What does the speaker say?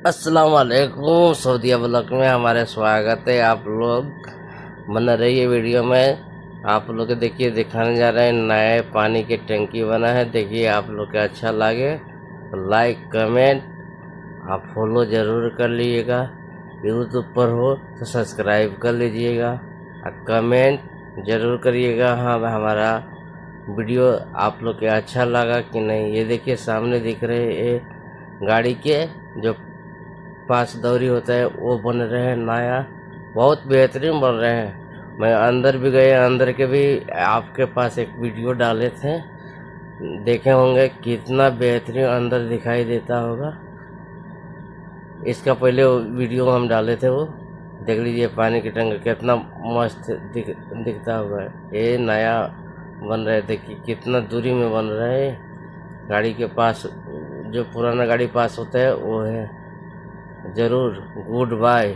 अस्सलाम वालेकुम। सऊदीया ब्लॉग में हमारे स्वागत है। आप लोग बना रहिए वीडियो में। आप लोग को देखिए दिखाने जा रहे हैं नए पानी की टंकी बना है। देखिए आप लोग को अच्छा लगे तो लाइक कमेंट आप फॉलो ज़रूर कर लीजिएगा। यूट्यूब पर हो तो सब्सक्राइब कर लीजिएगा और कमेंट ज़रूर करिएगा। हाँ हमारा वीडियो आप लोग के अच्छा लगा कि नहीं। ये देखिए सामने दिख रहे ये गाड़ी के जो पास दौरी होता है वो बन रहे हैं नया, बहुत बेहतरीन बन रहे हैं। मैं अंदर भी गए, अंदर के भी आपके पास एक वीडियो डाले थे, देखे होंगे कितना बेहतरीन अंदर दिखाई देता होगा। इसका पहले वो वीडियो हम डाले थे, वो देख लीजिए पानी की टंकी कितना मस्त दिखता होगा। ये नया बन रहे, देखिए कितना दूरी में बन रहा है। गाड़ी के पास जो पुराना गाड़ी पास होता है वो है। ज़रूर गुड बाय।